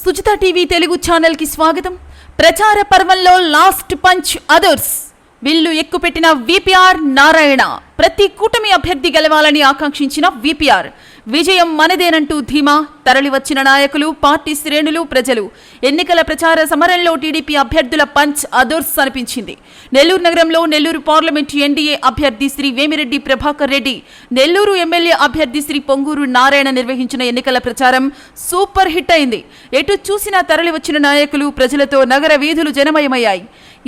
Sujitha TV Telugu channel కి స్వాగతం. ప్రచార పర్వంలో లాస్ట్ పంచ్ అదర్స్. విల్లు ఎక్కుపెట్టిన విపిఆర్ నారాయణ. ప్రతి కూటమి అభ్యర్థి గెలవాలని ఆకాంక్షించిన విపిఆర్. విజయం మనదేనంటూ ధీమా. తరలివచ్చిన నాయకులు, పార్టీ శ్రేణులు, ప్రజలు. ఎన్నికల ప్రచార సమరంలో టీడీపీ అభ్యర్థుల పంచ్ అదర్స్ అనిపించింది. నెల్లూరు నగరంలో నెల్లూరు పార్లమెంటు ఎన్డీఏ అభ్యర్థి శ్రీ వేమిరెడ్డి ప్రభాకర్ రెడ్డి, నెల్లూరు ఎమ్మెల్యే అభ్యర్థి శ్రీ పొంగూరు నారాయణ నిర్వహించిన ఎన్నికల ప్రచారం సూపర్ హిట్ అయింది. ఎటు చూసినా తరలివచ్చిన నాయకులు, ప్రజలతో నగర వీధులు జనమయమయ్యాయి.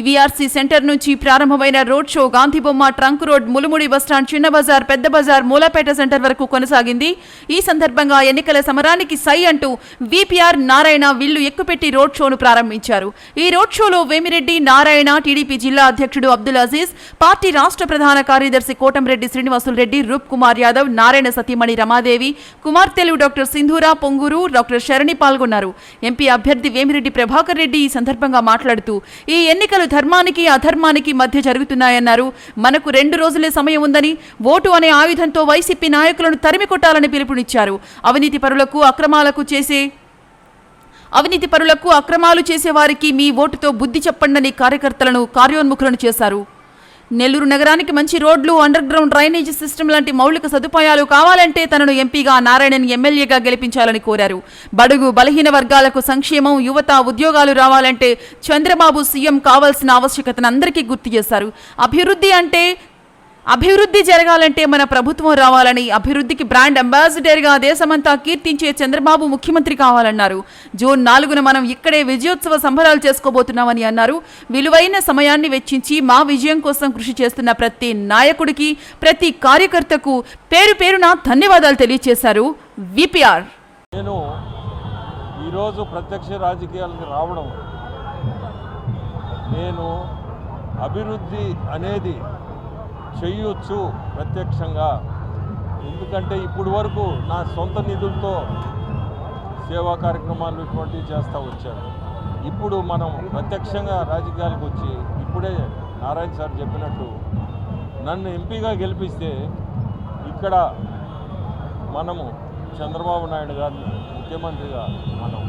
వీఆర్సీ సెంటర్ నుంచి ప్రారంభమైన road show Gandhibomma, trunk road, Mulumudi bus stand, చిన్న బజార్, పెద్ద బజార్, మూలాపేట సెంటర్ వరకు కొనసాగింది. ఈ సందర్భంగా ఎన్నికల సమరానికి సై అంటూ విపిఆర్ నారాయణ విల్లు ఎక్కుపెట్టి రోడ్ షోను ప్రారంభించారు. ఈ రోడ్ షోలో వేమిరెడ్డి నారాయణ, టీడీపీ జిల్లా అధ్యక్షుడు అబ్దుల్ అజీజ్, పార్టీ రాష్ట్ర ప్రధాన కార్యదర్శి కోటంరెడ్డి శ్రీనివాసులు రెడ్డి, రూప్ కుమార్ యాదవ్, నారాయణ సతీమణి రమాదేవి, కుమార్తెలు డాక్టర్ సింధూరా, పొంగూరు, డాక్టర్ శరణి పాల్గొన్నారు. ఎంపీ అభ్యర్థి వేమిరెడ్డి ప్రభాకర్ రెడ్డి ఈ సందర్భంగా మాట్లాడుతూ ఈ ఎన్నికలు ధర్మానికి అధర్మానికి మధ్య జరుగుతున్నాయన్నారు. మనకు 2 రోజులే సమయం ఉందని, ఓటు అనే ఆయుధంతో వైసీపీ నాయకులను తరిమి కొట్టాలని పిలుపునిచ్చారు. అవినీతి పరులకు అక్రమాలు చేసే వారికి మీ ఓటుతో బుద్ధి చెప్పండని కార్యకర్తలను కార్యోన్ముఖులను చేశారు. నెల్లూరు నగరానికి మంచి రోడ్లు, అండర్ గ్రౌండ్ డ్రైనేజీ సిస్టమ్ లాంటి మౌలిక సదుపాయాలు కావాలంటే తనను ఎంపీగా, నారాయణని ఎమ్మెల్యేగా గెలిపించాలని కోరారు. బడుగు బలహీన వర్గాలకు సంక్షేమం, యువత, ఉద్యోగాలు రావాలంటే చంద్రబాబు సీఎం కావాల్సిన ఆవశ్యకతను అందరికీ గుర్తు చేశారు. అభివృద్ధి జరగాలంటే మన ప్రభుత్వం రావాలని, అభివృద్ధికి బ్రాండ్ అంబాసిడర్గా దేశమంతా కీర్తించే చంద్రబాబు ముఖ్యమంత్రి కావాలన్నారు. జూన్ 4న మనం ఇక్కడే విజయోత్సవ సంబరాలు చేసుకోబోతున్నామని అన్నారు. విలువైన సమయాన్ని వెచ్చించి మా విజయం కోసం కృషి చేస్తున్న ప్రతి నాయకుడికి, ప్రతి కార్యకర్తకు పేరు పేరున ధన్యవాదాలు తెలియజేశారు విపిఆర్. నేను ఈరోజు ప్రత్యక్ష రాజకీయాలకు రావడం, నేను అభివృద్ధి అనేది చేయొచ్చు ప్రత్యక్షంగా. ఎందుకంటే ఇప్పుడు వరకు నా సొంత నిధులతో సేవా కార్యక్రమాలు ఇటువంటివి చేస్తూ వచ్చాను. ఇప్పుడు మనం ప్రత్యక్షంగా రాజకీయాలకు వచ్చి, ఇప్పుడే నారాయణ సార్ చెప్పినట్టు నన్ను ఎంపీగా గెలిపిస్తే ఇక్కడ మనము చంద్రబాబు నాయుడు గారిని ముఖ్యమంత్రిగా మనం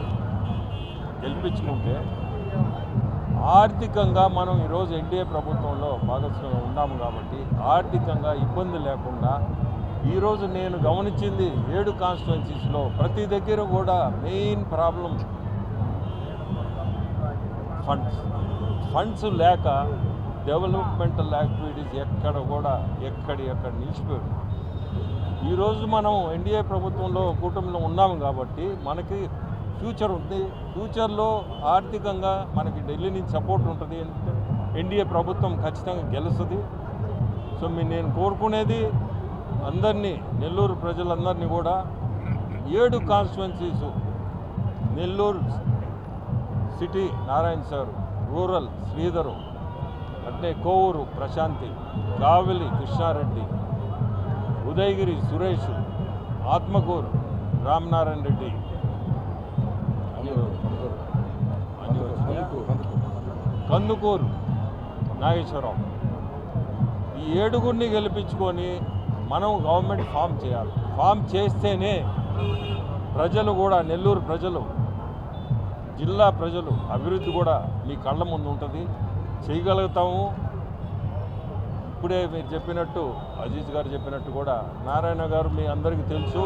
గెలిపించుకుంటే ఆర్థికంగా మనం ఈరోజు ఎన్డీఏ ప్రభుత్వంలో భాగస్వామ్యంగా ఉన్నాము కాబట్టి ఆర్థికంగా ఇబ్బంది లేకుండా, ఈరోజు నేను గమనించింది 7 కాన్స్టిట్యుయెన్సీస్లో ప్రతి దగ్గర కూడా మెయిన్ ప్రాబ్లం ఫండ్స్ లేక డెవలప్మెంటల్ యాక్టివిటీస్ ఎక్కడ నిలిచిపోయాడు. ఈరోజు మనం ఎన్డీఏ ప్రభుత్వంలో కూటమిలో ఉన్నాము కాబట్టి మనకి ఫ్యూచర్ ఉంది. ఫ్యూచర్లో ఆర్థికంగా మనకి ఢిల్లీ నుంచి సపోర్ట్ ఉంటుంది. ఎన్డీఏ ప్రభుత్వం ఖచ్చితంగా గెలుస్తుంది. సో నేను కోరుకునేది అందరినీ, నెల్లూరు ప్రజలందరినీ కూడా 7 constituencies, Nellore city Narayana sir, rural Sridhar, అంటే కోవూరు ప్రశాంతి, కావలి కృష్ణారెడ్డి, ఉదయగిరి సురేష్, ఆత్మకూరు రామనారాయణ రెడ్డి, కందుకూరు నాగేశ్వరరావు, ఈ 7గురిని గెలిపించుకొని మనం గవర్నమెంట్ ఫామ్ చేయాలి. ఫామ్ చేస్తేనే ప్రజలు కూడా, నెల్లూరు ప్రజలు, జిల్లా ప్రజలు అభివృద్ధి కూడా మీ కళ్ళ ముందు ఉంటుంది, చేయగలుగుతాము. ఇప్పుడే మీరు చెప్పినట్టు, అజీజ్ గారు చెప్పినట్టు కూడా, నారాయణ గారు మీ అందరికీ తెలుసు.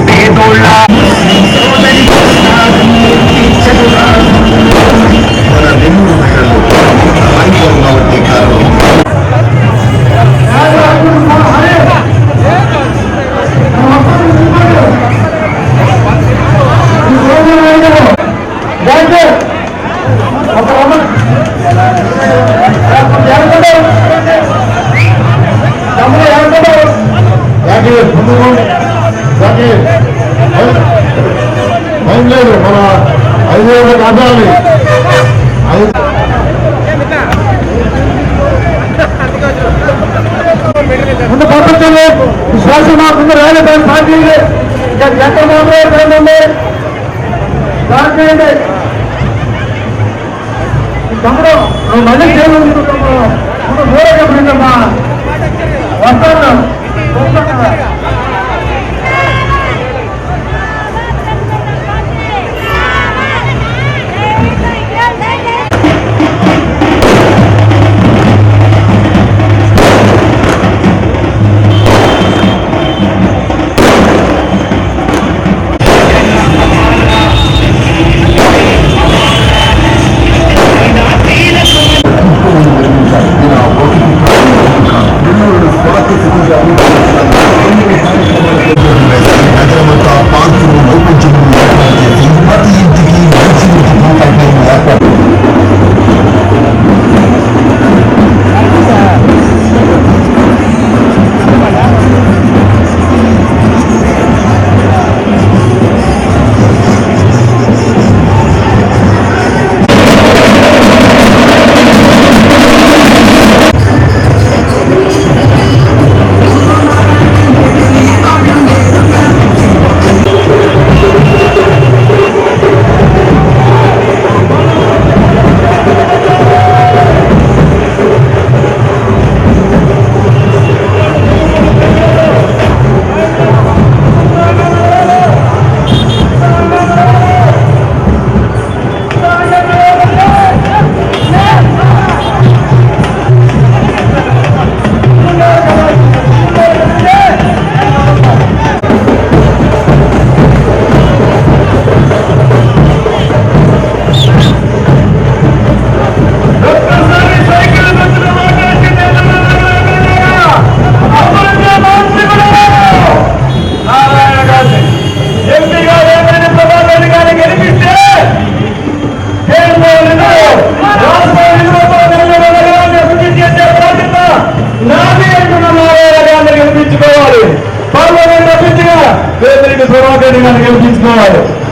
పేదోళ్ళ ముందు పంపించండి. విశ్వాసం ముందు రాలేదు స్టార్ట్ చేయండి. ఇంకా గంట మాత్రమే స్టార్ట్ చేయండి. తమ్ముడు మళ్ళీ చేయమనుకుంటున్నాము. ఇప్పుడు మూడమ్మా వస్తాను. గెలిపించుకోవాలి. పార్లమెంట్ అభ్యర్థిగా గెలిపించుకోవాలి.